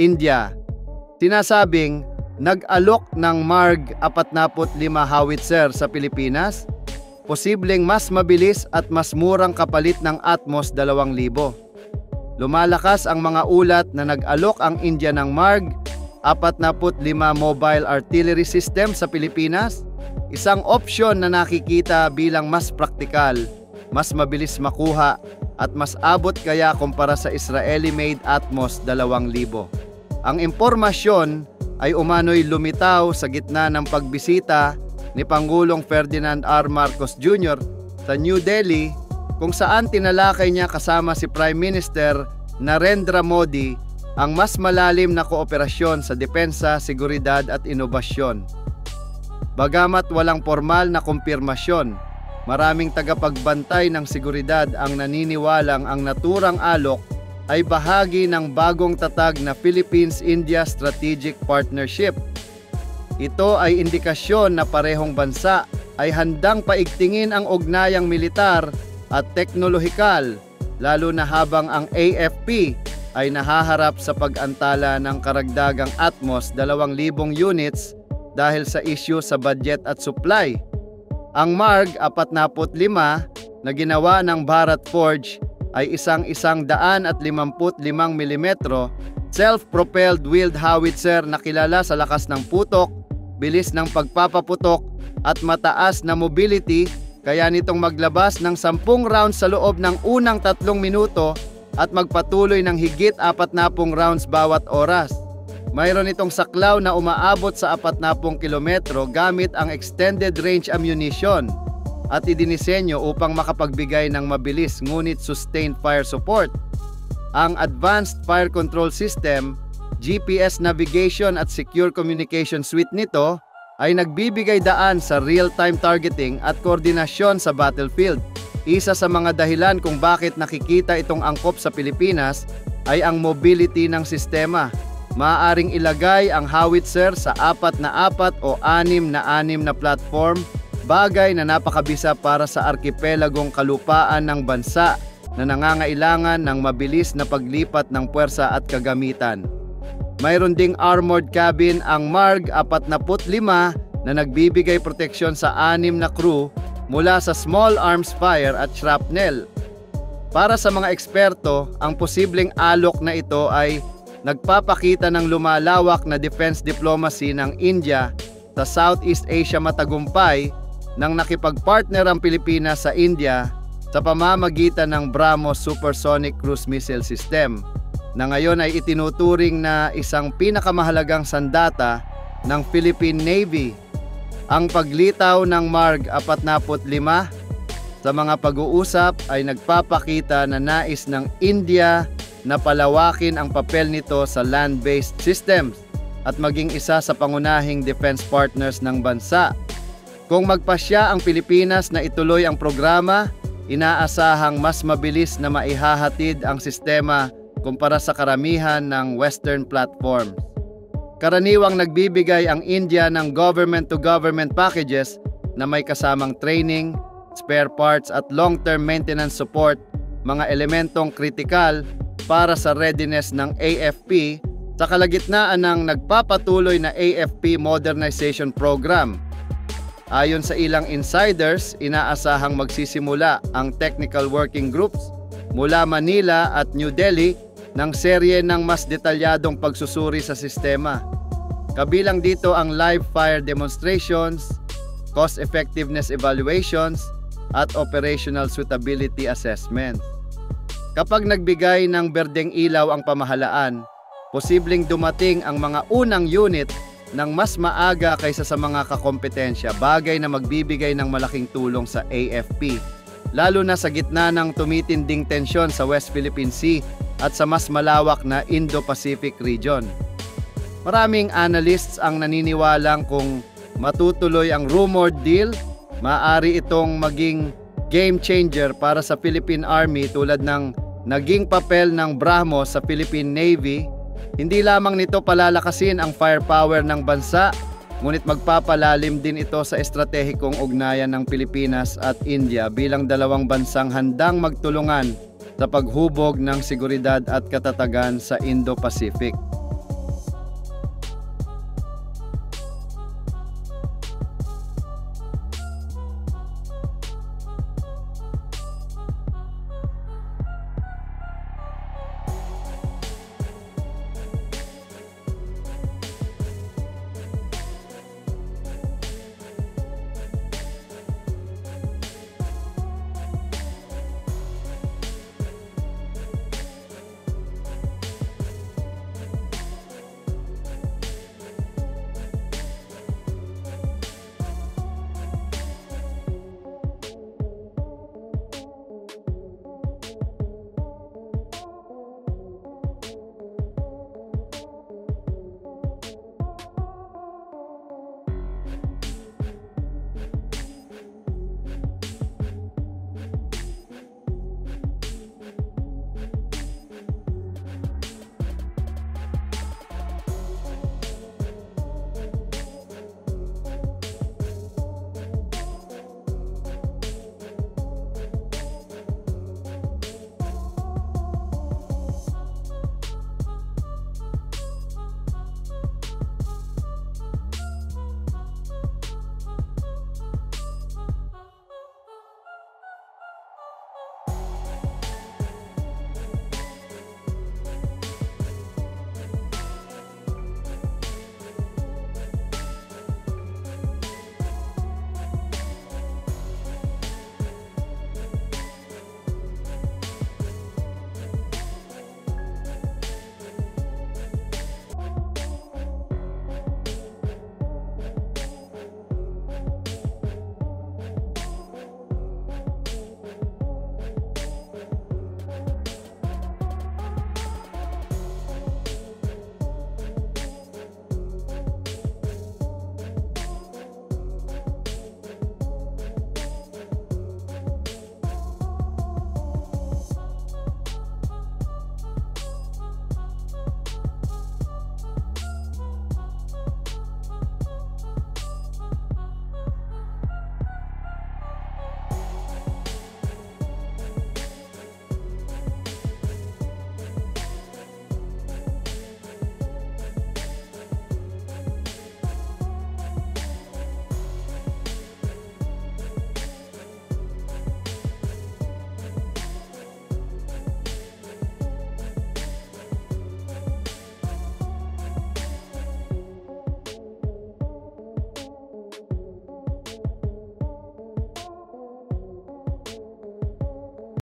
India. Sinasabing nag-alok ng MARG 45 howitzer sa Pilipinas, posibleng mas mabilis at mas murang kapalit ng Atmos 2,000. Lumalakas ang mga ulat na nag-alok ang India ng MARG 45 mobile artillery system sa Pilipinas, isang opsyon na nakikita bilang mas praktikal, mas mabilis makuha at mas abot kaya kumpara sa Israeli-made Atmos 2,000. Ang impormasyon ay umano'y lumitaw sa gitna ng pagbisita ni Pangulong Ferdinand R. Marcos Jr. sa New Delhi, kung saan tinalakay niya kasama si Prime Minister Narendra Modi ang mas malalim na kooperasyon sa depensa, seguridad at inobasyon. Bagamat walang formal na kumpirmasyon, maraming tagapagbantay ng seguridad ang naniniwalang ang naturang alok ay bahagi ng bagong tatag na Philippines-India Strategic Partnership. Ito ay indikasyon na parehong bansa ay handang paigtingin ang ugnayang militar at teknolohikal, lalo na habang ang AFP ay nahaharap sa pag-antala ng karagdagang Atmos 2,000 units dahil sa issue sa budget at supply. Ang MARG 45 na ginawa ng Bharat Forge ay isang 155 mm self-propelled wheeled howitzer na kilala sa lakas ng putok, bilis ng pagpapaputok at mataas na mobility, kaya nitong maglabas ng 10 rounds sa loob ng unang 3 minuto at magpatuloy ng higit 40 rounds bawat oras. Mayroon itong saklaw na umaabot sa 40 kilometro gamit ang extended range ammunition at idinisenyo upang makapagbigay ng mabilis ngunit sustained fire support. Ang Advanced Fire Control System, GPS navigation at secure communication suite nito ay nagbibigay daan sa real-time targeting at koordinasyon sa battlefield. Isa sa mga dahilan kung bakit nakikita itong angkop sa Pilipinas ay ang mobility ng sistema. Maaaring ilagay ang howitzer sa 4x4 o 6x6 na platform, bagay na napakabisa para sa arkipelagong kalupaan ng bansa na nangangailangan ng mabilis na paglipat ng puwersa at kagamitan. Mayroon ding armored cabin ang MARG 45 na nagbibigay proteksyon sa 6 na crew mula sa small arms fire at shrapnel. Para sa mga eksperto, ang posibleng alok na ito ay nagpapakita ng lumalawak na defense diplomacy ng India sa Southeast Asia matagumpay nang nakipagpartner ang Pilipinas sa India sa pamamagitan ng BrahMos Supersonic Cruise Missile System, na ngayon ay itinuturing na isang pinakamahalagang sandata ng Philippine Navy. Ang paglitaw ng MARG 45 sa mga pag-uusap ay nagpapakita na nais ng India na palawakin ang papel nito sa land-based systems at maging isa sa pangunahing defense partners ng bansa. Kung magpasya ang Pilipinas na ituloy ang programa, inaasahang mas mabilis na maihahatid ang sistema kumpara sa karamihan ng Western platforms. Karaniwang nagbibigay ang India ng government-to-government packages na may kasamang training, spare parts at long-term maintenance support, mga elementong kritikal para sa readiness ng AFP sa kalagitnaan ng nagpapatuloy na AFP Modernization Program. Ayon sa ilang insiders, inaasahang magsisimula ang technical working groups mula Manila at New Delhi ng serye ng mas detalyadong pagsusuri sa sistema. Kabilang dito ang live fire demonstrations, cost effectiveness evaluations, at operational suitability assessment. Kapag nagbigay ng berdeng ilaw ang pamahalaan, posibleng dumating ang mga unang unit ng mas maaga kaysa sa mga kakompetensya, bagay na magbibigay ng malaking tulong sa AFP, lalo na sa gitna ng tumitinding tensyon sa West Philippine Sea at sa mas malawak na Indo-Pacific region. Maraming analysts ang naniniwalang kung matutuloy ang rumored deal, maaari itong maging game changer para sa Philippine Army tulad ng naging papel ng BrahMos sa Philippine Navy. Hindi lamang nito palalakasin ang firepower ng bansa, ngunit magpapalalim din ito sa estratehikong ugnayan ng Pilipinas at India bilang dalawang bansang handang magtulungan sa paghubog ng seguridad at katatagan sa Indo-Pacific.